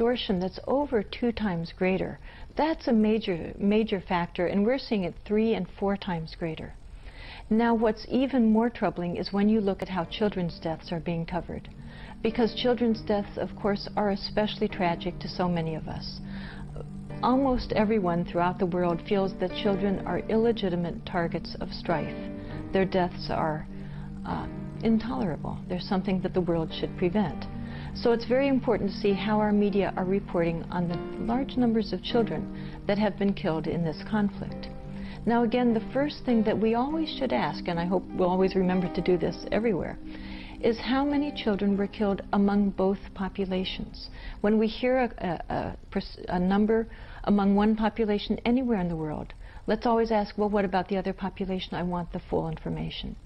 distortion that's over 2 times greater. That's a major factor, and we're seeing it 3 and 4 times greater. Now, what's even more troubling is when you look at how children's deaths are being covered. Because children's deaths, of course, are especially tragic to so many of us. Almost everyone throughout the world feels that children are illegitimate targets of strife. Their deaths are intolerable. They're something that the world should prevent. So it's very important to see how our media are reporting on the large numbers of children that have been killed in this conflict. Now again, the first thing that we always should ask, and I hope we'll always remember to do this everywhere, is how many children were killed among both populations. When we hear a number among one population anywhere in the world, let's always ask, well, what about the other population? I want the full information.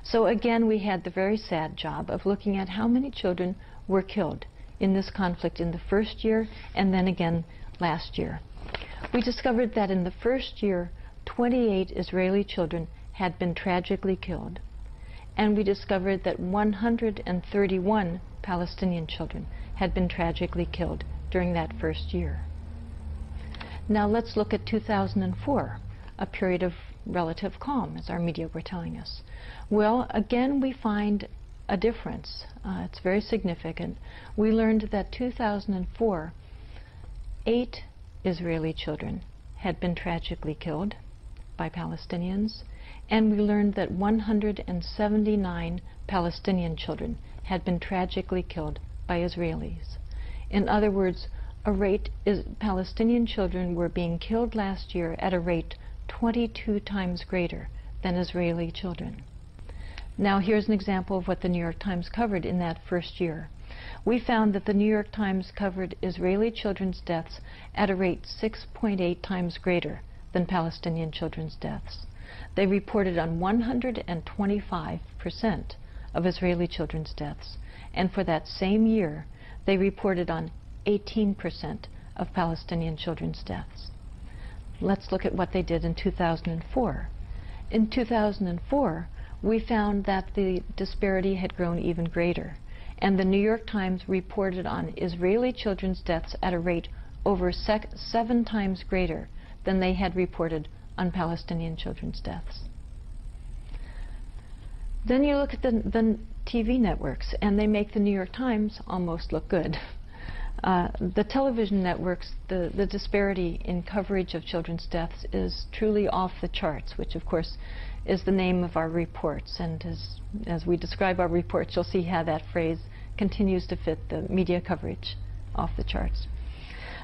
So again, we had the very sad job of looking at how many children were killed in this conflict in the first year and then again last year. We discovered that in the first year, 28 Israeli children had been tragically killed. And we discovered that 131 Palestinian children had been tragically killed during that first year. Now let's look at 2004, a period of relative calm, as our media were telling us. Well, again, we find a difference. It's very significant. We learned that 2004, 8 Israeli children had been tragically killed by Palestinians, and we learned that 179 Palestinian children had been tragically killed by Israelis. In other words, Palestinian children were being killed last year at a rate 22 times greater than Israeli children. Now here's an example of what the New York Times covered in that first year. We found that the New York Times covered Israeli children's deaths at a rate 6.8 times greater than Palestinian children's deaths. They reported on 125% of Israeli children's deaths, and for that same year, they reported on 18% of Palestinian children's deaths. Let's look at what they did in 2004. In 2004, we found that the disparity had grown even greater, and the New York Times reported on Israeli children's deaths at a rate over 7 times greater than they had reported on Palestinian children's deaths. Then you look at the TV networks, and they make the New York Times almost look good. The television networks, the disparity in coverage of children's deaths is truly off the charts, which of course is the name of our reports. And as we describe our reports, you'll see how that phrase continues to fit the media coverage, off the charts.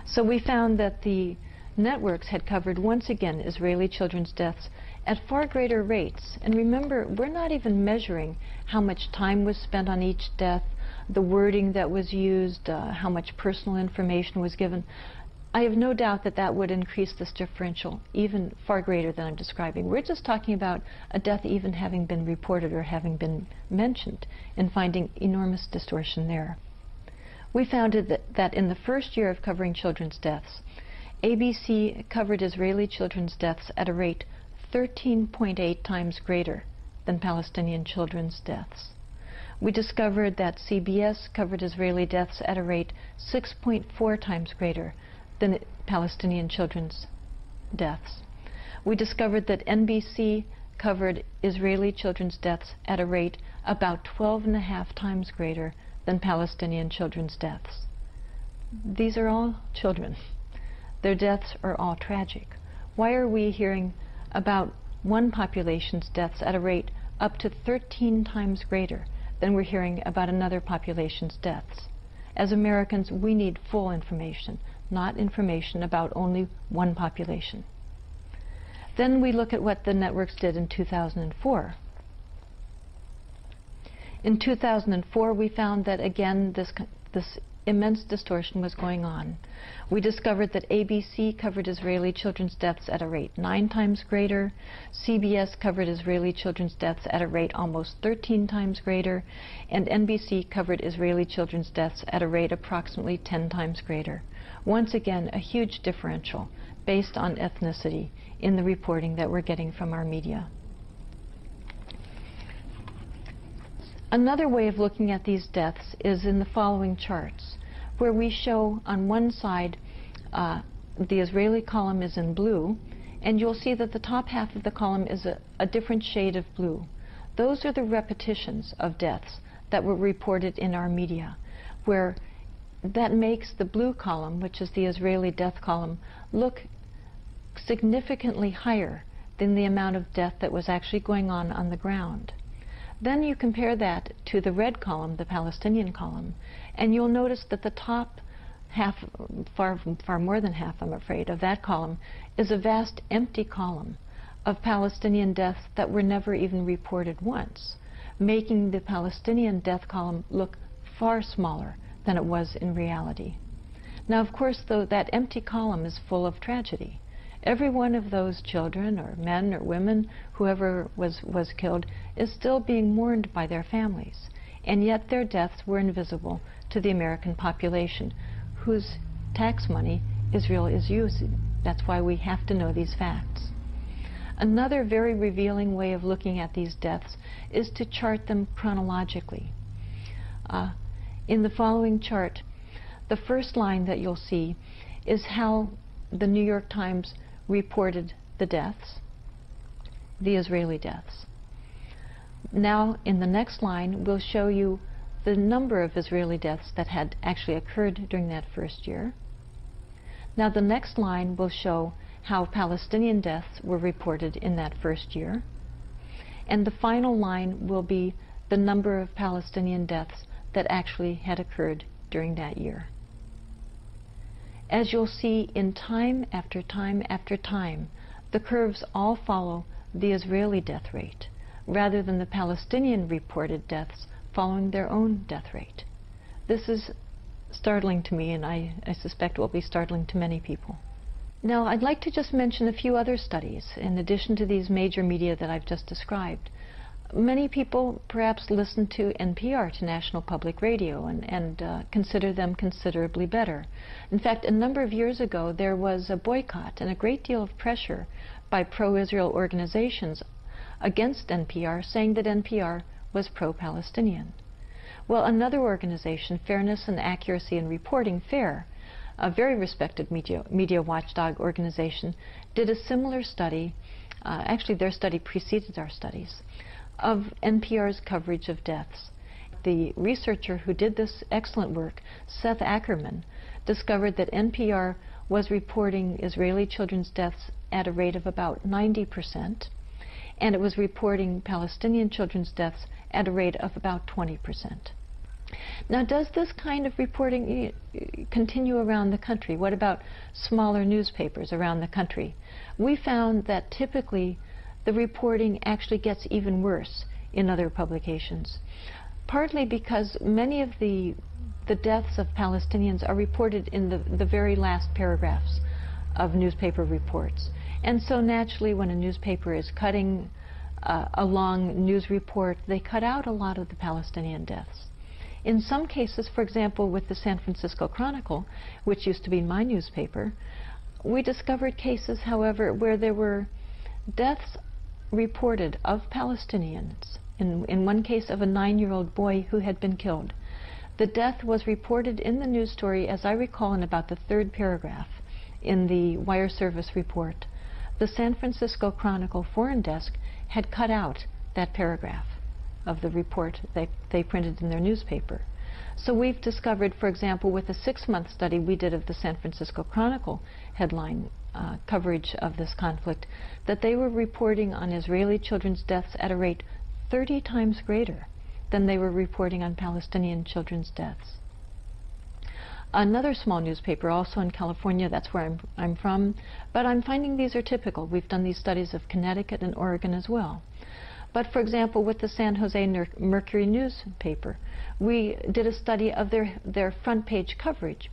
So we found that the networks had covered once again Israeli children's deaths at far greater rates. And remember, we're not even measuring how much time was spent on each death, the wording that was used, how much personal information was given. I have no doubt that that would increase this differential even far greater than I'm describing. We're just talking about a death even having been reported or having been mentioned and finding enormous distortion there. We found that in the first year of covering children's deaths, ABC covered Israeli children's deaths at a rate 13.8 times greater than Palestinian children's deaths. We discovered that CBS covered Israeli deaths at a rate 6.4 times greater than Palestinian children's deaths. We discovered that NBC covered Israeli children's deaths at a rate about 12.5 times greater than Palestinian children's deaths. These are all children. Their deaths are all tragic. Why are we hearing about one population's deaths at a rate up to 13 times greater than we're hearing about another population's deaths? As Americans, we need full information, not information about only one population. Then we look at what the networks did in 2004. In 2004, we found that, again, this immense distortion was going on. We discovered that ABC covered Israeli children's deaths at a rate 9 times greater, CBS covered Israeli children's deaths at a rate almost 13 times greater, and NBC covered Israeli children's deaths at a rate approximately 10 times greater. Once again, a huge differential based on ethnicity in the reporting that we're getting from our media. Another way of looking at these deaths is in the following charts. where we show on one side the Israeli column is in blue, and you'll see that the top half of the column is a different shade of blue. Those are the repetitions of deaths that were reported in our media, where that makes the blue column, which is the Israeli death column, look significantly higher than the amount of death that was actually going on the ground. Then you compare that to the red column, the Palestinian column, and you'll notice that the top half, far more than half, I'm afraid, of that column is a vast empty column of Palestinian deaths that were never even reported once, making the Palestinian death column look far smaller than it was in reality. Now, of course, though, that empty column is full of tragedy. Every one of those children or men or women, whoever was killed, is still being mourned by their families, and yet their deaths were invisible to the American population, whose tax money Israel is using. That's why we have to know these facts. Another very revealing way of looking at these deaths is to chart them chronologically. In the following chart, the first line that you'll see is how the New York Times reported the deaths, the Israeli deaths. Now, in the next line, we'll show you the number of Israeli deaths that had actually occurred during that first year. Now, the next line will show how Palestinian deaths were reported in that first year. And the final line will be the number of Palestinian deaths that actually had occurred during that year. As you'll see, in time after time after time, the curves all follow the Israeli death rate, rather than the Palestinian reported deaths following their own death rate. This is startling to me, and I suspect will be startling to many people. Now, I'd like to just mention a few other studies, in addition to these major media that I've just described. Many people perhaps listen to NPR, to National Public Radio, and consider them considerably better. In fact, a number of years ago, there was a boycott and a great deal of pressure by pro-Israel organizations against NPR, saying that NPR was pro-Palestinian. Well, another organization, Fairness and Accuracy in Reporting, FAIR, a very respected media watchdog organization, did a similar study. Actually, their study preceded our studies, of NPR's coverage of deaths. The researcher who did this excellent work, Seth Ackerman, discovered that NPR was reporting Israeli children's deaths at a rate of about 90%, and it was reporting Palestinian children's deaths at a rate of about 20%. Now, does this kind of reporting continue around the country? What about smaller newspapers around the country? We found that typically the reporting actually gets even worse in other publications, partly because many of the deaths of Palestinians are reported in the very last paragraphs of newspaper reports. And so naturally, when a newspaper is cutting a long news report, they cut out a lot of the Palestinian deaths. In some cases, for example, with the San Francisco Chronicle, which used to be my newspaper, we discovered cases, however, where there were deaths reported of Palestinians. In one case of a 9-year-old boy who had been killed. The death was reported in the news story, as I recall, in about the 3rd paragraph in the wire service report. The San Francisco Chronicle foreign desk had cut out that paragraph of the report they printed in their newspaper. So we've discovered, for example, with a 6-month study we did of the San Francisco Chronicle headline coverage of this conflict, that they were reporting on Israeli children's deaths at a rate 30 times greater than they were reporting on Palestinian children's deaths. Another small newspaper, also in California, that's where I'm from, but I'm finding these are typical. We've done these studies of Connecticut and Oregon as well. But for example, with the San Jose Mercury newspaper, we did a study of their front page coverage.